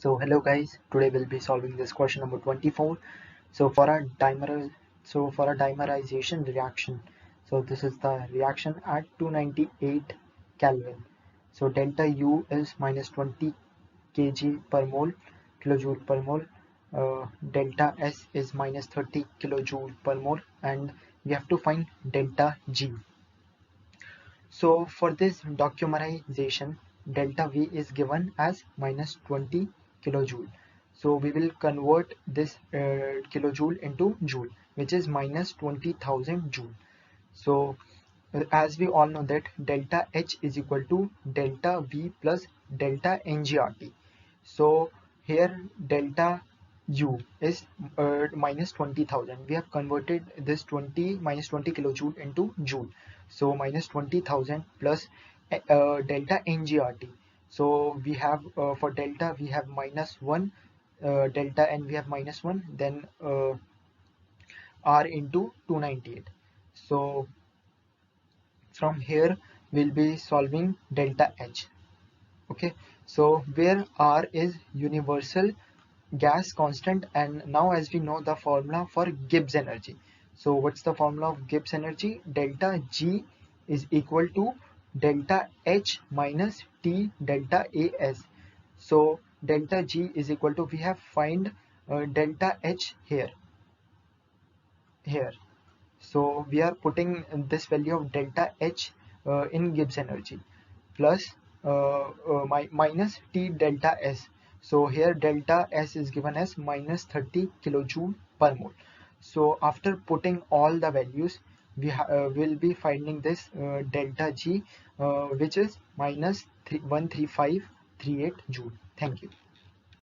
So hello guys, today we'll be solving this question number 24. For a dimerization reaction, so this is the reaction at 298 Kelvin. So delta U is minus 20 kg per mole, kilojoule per mole. Delta S is minus 30 kilojoule per mole, and we have to find delta G. So for this documerization, delta V is given as minus 20 kilojoule. So we will convert this kilojoule into joule, which is minus 20,000 joule. So as we all know that delta H is equal to delta V plus delta NGRT. So here delta U is minus 20,000. We have converted this minus 20 kilojoule into joule. So minus 20,000 plus delta NGRT. So we have for delta we have minus 1, delta N we have minus 1, then R into 298. So from here we'll be solving delta H. Okay, so where R is universal gas constant, and now as we know the formula for Gibbs energy. So what's the formula of Gibbs energy? Delta G is equal to delta H minus T delta AS. So delta G is equal to, we have find delta H here. So we are putting this value of delta H in Gibbs energy plus minus T delta S. So here delta S is given as minus 30 kilojoule per mole. So after putting all the values, we will be finding this delta G, which is minus 13538 joule. Thank you.